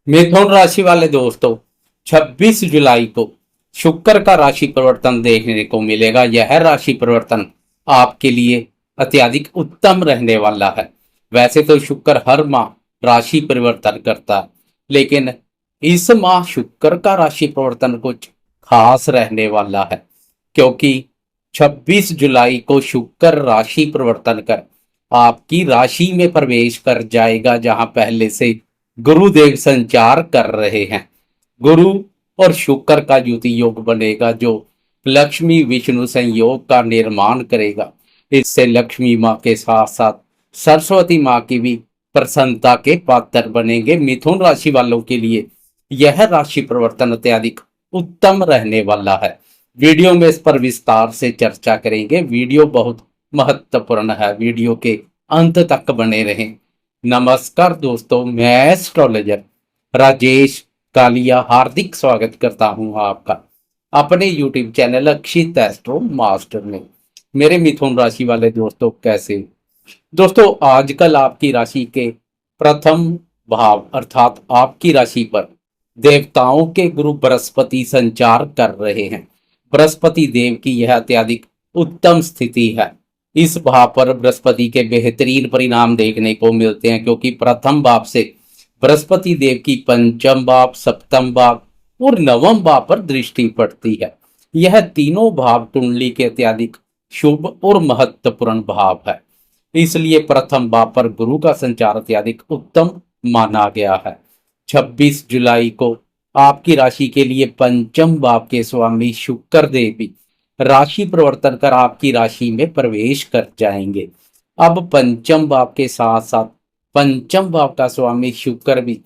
मिथुन राशि वाले दोस्तों, 26 जुलाई को शुक्र का राशि परिवर्तन देखने को मिलेगा। यह राशि परिवर्तन आपके लिए अत्यधिक उत्तम रहने वाला है। वैसे तो शुक्र हर माह राशि परिवर्तन करता है, लेकिन इस माह शुक्र का राशि परिवर्तन कुछ खास रहने वाला है, क्योंकि 26 जुलाई को शुक्र राशि परिवर्तन कर आपकी राशि में प्रवेश कर जाएगा, जहां पहले से गुरुदेव संचार कर रहे हैं। गुरु और शुक्र का युति योग बनेगा, जो लक्ष्मी विष्णु संयोग का निर्माण करेगा। इससे लक्ष्मी माँ के साथ साथ सरस्वती माँ की भी प्रसन्नता के पात्र बनेंगे। मिथुन राशि वालों के लिए यह राशि परिवर्तन अत्यधिक उत्तम रहने वाला है। वीडियो में इस पर विस्तार से चर्चा करेंगे। वीडियो बहुत महत्वपूर्ण है, वीडियो के अंत तक बने रहें। नमस्कार दोस्तों, मैं एस्ट्रोलॉजर राजेश कालिया हार्दिक स्वागत करता हूं आपका अपने यूट्यूब चैनल अक्षित एस्ट्रो मास्टर में। मेरे मिथुन राशि वाले दोस्तों, कैसे दोस्तों, आजकल आपकी राशि के प्रथम भाव अर्थात आपकी राशि पर देवताओं के गुरु बृहस्पति संचार कर रहे हैं। बृहस्पति देव की यह अत्यधिक उत्तम स्थिति है। इस भाव पर बृहस्पति के बेहतरीन परिणाम देखने को मिलते हैं, क्योंकि प्रथम भाव से बृहस्पति देव की पंचम भाव, सप्तम भाव और नवम भाव पर दृष्टि पड़ती है। यह तीनों भाव कुंडली के अत्यधिक शुभ और महत्वपूर्ण भाव है, इसलिए प्रथम भाव पर गुरु का संचार अत्यधिक उत्तम माना गया है। 26 जुलाई को आपकी राशि के लिए पंचम भाव के स्वामी शुक्र देव भी राशि परिवर्तन कर आपकी राशि में प्रवेश कर जाएंगे। अब पंचम भाव के साथ साथ पंचम भाव का स्वामी शुक्र भी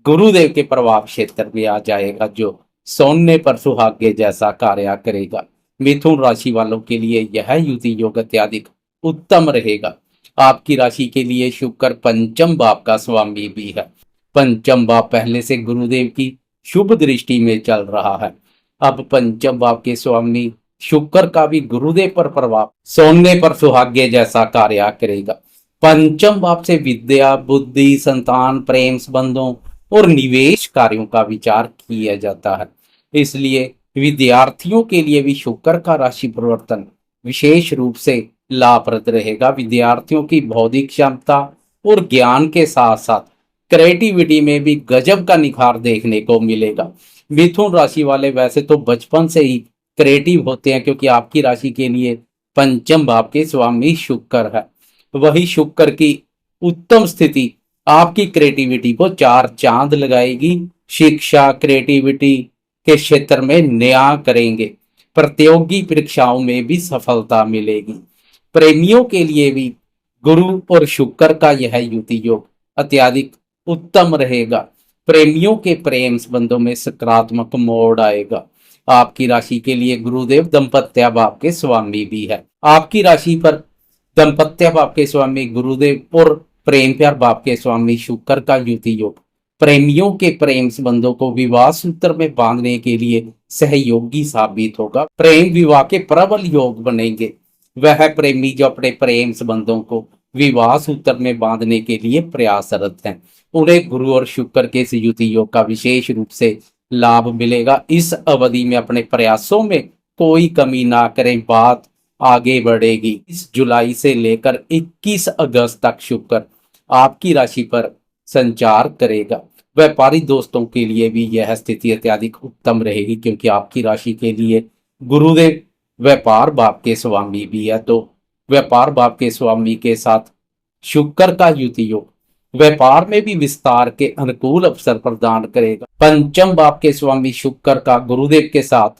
गुरुदेव के प्रभाव क्षेत्र में आ जाएगा, जो सोने पर सुहागे जैसा कार्य करेगा। मिथुन राशि वालों के लिए यह युति योग अत्यधिक उत्तम रहेगा। आपकी राशि के लिए शुक्र पंचम भाव का स्वामी भी है। पंचम भाव पहले से गुरुदेव की शुभ दृष्टि में चल रहा है। अब पंचम भाव के स्वामी शुक्र का भी गुरुदेव पर प्रभाव सोने पर सुहागे जैसा कार्य करेगा। पंचम भाव से विद्या, बुद्धि, संतान, प्रेम संबंधों और निवेश कार्यों का विचार किया जाता है। इसलिए विद्यार्थियों के लिए भी शुक्र का राशि परिवर्तन विशेष रूप से लाभप्रद रहेगा। विद्यार्थियों की बौद्धिक क्षमता और ज्ञान के साथ साथ क्रिएटिविटी में भी गजब का निखार देखने को मिलेगा। मिथुन राशि वाले वैसे तो बचपन से ही क्रिएटिव होते हैं, क्योंकि आपकी राशि के लिए पंचम भाव के स्वामी शुक्र है। वही शुक्र की उत्तम स्थिति आपकी क्रिएटिविटी को चार चांद लगाएगी। शिक्षा, क्रिएटिविटी के क्षेत्र में नया करेंगे। प्रतियोगी परीक्षाओं में भी सफलता मिलेगी। प्रेमियों के लिए भी गुरु और शुक्र का यह युति योग अत्यधिक उत्तम रहेगा। प्रेमियों के प्रेम संबंधों में सकारात्मक मोड़ आएगा। आपकी राशि के लिए गुरुदेव दंपत्य भाव के स्वामी भी है। आपकी राशि पर दंपत्य भाव के स्वामी गुरुदेव और प्रेम प्यार भाव के स्वामी शुक्र का युति योग प्रेमियों के प्रेम संबंधों को विवाह सूत्र में बांधने के लिए सहयोगी साबित होगा। प्रेम विवाह के प्रबल योग बनेंगे। वह प्रेमी जो अपने प्रेम संबंधों को विवाह सूत्र में बांधने के लिए प्रयासरत हैं, उन्हें गुरु और शुक्र के इस युति योग का विशेष रूप से लाभ मिलेगा। इस अवधि में अपने प्रयासों में कोई कमी ना करें, बात आगे बढ़ेगी। 20 जुलाई से लेकर 21 अगस्त तक शुक्र आपकी राशि पर संचार करेगा। व्यापारी दोस्तों के लिए भी यह स्थिति अत्यधिक उत्तम रहेगी, क्योंकि आपकी राशि के लिए गुरुदेव व्यापार भाव के स्वामी भी है। तो व्यापार भाव के स्वामी के साथ शुक्र का युति योग व्यापार में भी विस्तार के अनुकूल अवसर प्रदान करेगा। पंचम भाव के स्वामी शुक्र का गुरुदेव के साथ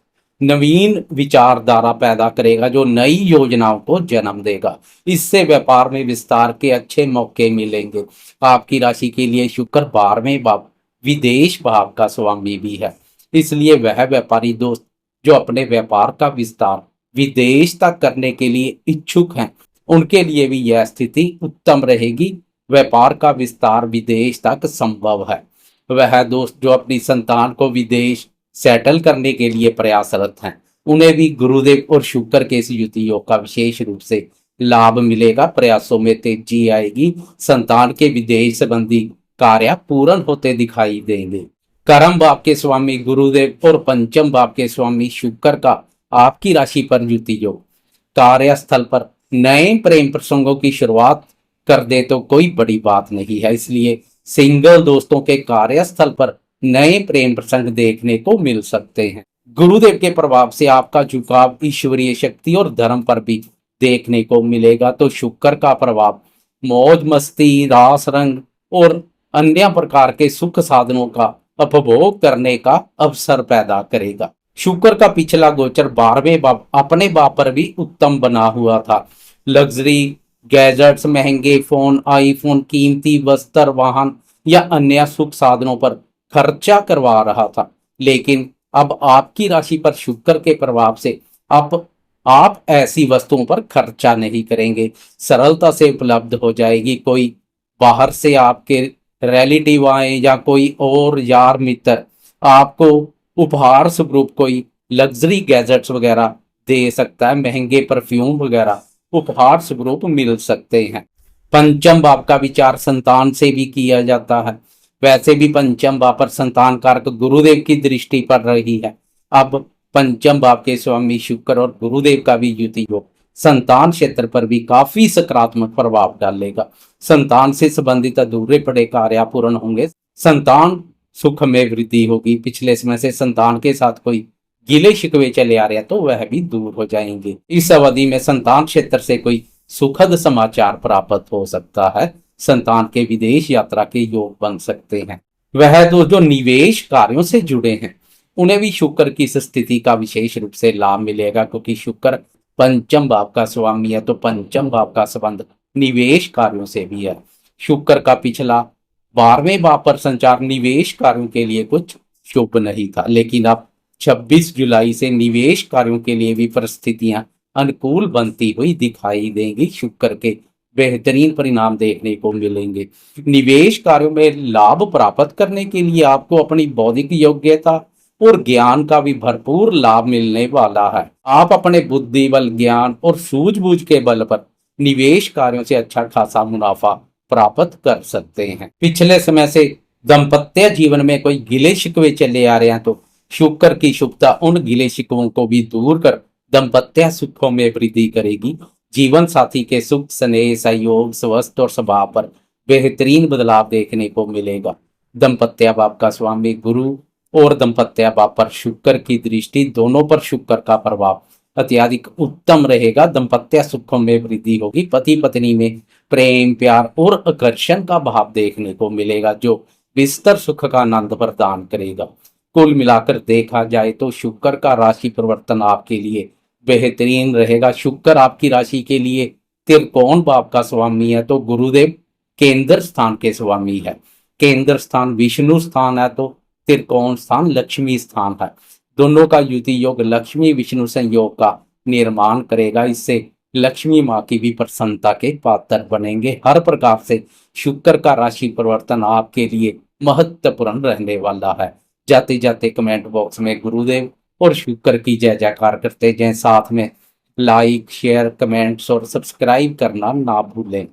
नवीन विचारधारा पैदा करेगा, जो नई योजनाओं को जन्म देगा। इससे व्यापार में विस्तार के अच्छे मौके मिलेंगे। आपकी राशि के लिए शुक्र 12वें भाव विदेश भाव का स्वामी भी है, इसलिए वह व्यापारी दोस्त जो अपने व्यापार का विस्तार विदेश तक करने के लिए इच्छुक हैं, उनके लिए भी यह स्थिति उत्तम रहेगी। व्यापार का विस्तार विदेश तक संभव है। वह दोस्त जो अपनी संतान को विदेश सेटल करने के लिए प्रयासरत हैं, उन्हें भी गुरुदेव और शुक्र के इस युति योग का विशेष रूप से लाभ मिलेगा। प्रयासों में तेजी आएगी। संतान के विदेश संबंधी कार्य पूर्ण होते दिखाई देंगे। कर्म भाव के स्वामी गुरुदेव और पंचम भाव के स्वामी शुक्र का आपकी राशि पर युति योग। कार्यस्थल पर नए प्रेम प्रसंगों की शुरुआत कर दे तो कोई बड़ी बात नहीं है, इसलिए सिंगल दोस्तों के कार्यस्थल पर नए प्रेम प्रसंग देखने को मिल सकते हैं। गुरुदेव के प्रभाव से आपका झुकाव ईश्वरीय शक्ति और धर्म पर भी देखने को मिलेगा, तो शुक्र का प्रभाव मौज मस्ती, रास रंग और अन्य प्रकार के सुख साधनों का उपभोग करने का अवसर पैदा करेगा। शुक्र का पिछला गोचर 12वें भाव अपने भाव पर भी उत्तम बना हुआ था। लग्जरी गैजेट्स, महंगे फोन, आईफोन, कीमती वस्त्र, वाहन या अन्य सुख साधनों पर खर्चा करवा रहा था, लेकिन अब आपकी राशि पर शुक्र के प्रभाव से आप ऐसी वस्तुओं पर खर्चा नहीं करेंगे, सरलता से उपलब्ध हो जाएगी। कोई बाहर से आपके रिलेटिव आए या कोई और यार मित्र आपको उपहार स्वरूप कोई लग्जरी गैजेट्स वगैरह दे सकता है, महंगे परफ्यूम वगैरह उपहार स्वरूप मिल सकते हैं। पंचम भाव का विचार संतान से भी किया जाता है। वैसे भी पंचम भाव पर संतान कारक गुरुदेव की दृष्टि पड़ रही है। अब पंचम भाव के स्वामी शुक्र और गुरुदेव का भी युति योग संतान क्षेत्र पर भी काफी सकारात्मक प्रभाव डालेगा। संतान से संबंधित अधूरे पड़े कार्य पूर्ण होंगे, संतान सुख में वृद्धि होगी। पिछले समय से संतान के साथ कोई गिले शिकवे चले आ रहे हैं तो वह भी दूर हो जाएंगे। इस अवधि में संतान क्षेत्र से कोई सुखद समाचार प्राप्त हो सकता है। संतान के विदेश यात्रा के योग बन सकते हैं। वह जो निवेश कार्यों से जुड़े हैं उन्हें भी शुक्र की इस स्थिति का विशेष रूप से लाभ मिलेगा, क्योंकि शुक्र पंचम भाव का स्वामी है, तो पंचम भाव का संबंध निवेश कार्यों से भी है। शुक्र का पिछला 12वें भाव पर संचार निवेश कार्यों के लिए कुछ शुभ नहीं था, लेकिन अब 26 जुलाई से निवेश कार्यों के लिए भी परिस्थितियां अनुकूल बनती हुई दिखाई देंगी। शुक्र के बेहतरीन परिणाम देखने को मिलेंगे। निवेश कार्यों में लाभ प्राप्त करने के लिए आपको अपनी बौद्धिक योग्यता और ज्ञान का भी भरपूर लाभ मिलने वाला है। आप अपने बुद्धि बल, ज्ञान और सूझबूझ के बल पर निवेश कार्यों से अच्छा खासा मुनाफा प्राप्त कर सकते हैं। पिछले समय से दाम्पत्य जीवन में कोई गिले शिकवे चले आ रहे हैं तो शुक्र की शुभता उन गिले शिकवों को भी दूर कर दाम्पत्य सुखों में वृद्धि करेगी। जीवन साथी के सुख, स्नेह, सहयोग, स्वास्थ्य और स्वभाव पर बेहतरीन बदलाव देखने को मिलेगा। दाम्पत्य भाव का स्वामी गुरु और दाम्पत्य भाव पर शुक्र की दृष्टि, दोनों पर शुक्र का प्रभाव अत्यधिक उत्तम रहेगा। दाम्पत्य सुखों में वृद्धि होगी। पति पत्नी में प्रेम, प्यार और आकर्षण का भाव देखने को मिलेगा, जो विस्तर सुख का आनंद प्रदान करेगा। कुल मिलाकर देखा जाए तो शुक्र का राशि परिवर्तन आपके लिए बेहतरीन रहेगा। शुक्र आपकी राशि के लिए त्रिकोण भाव का स्वामी है, तो गुरुदेव केंद्र स्थान के स्वामी है। केंद्र स्थान विष्णु स्थान है, तो त्रिकोण स्थान लक्ष्मी स्थान है। दोनों का युति योग लक्ष्मी विष्णु संयोग का निर्माण करेगा। इससे लक्ष्मी माँ की भी प्रसन्नता के पात्र बनेंगे। हर प्रकार से शुक्र का राशि परिवर्तन आपके लिए महत्वपूर्ण रहने वाला है। जाते जाते कमेंट बॉक्स में गुरुदेव और शुक्र की जय जयकार करते जाएं। साथ में लाइक, शेयर, कमेंट्स और सब्सक्राइब करना ना भूलें।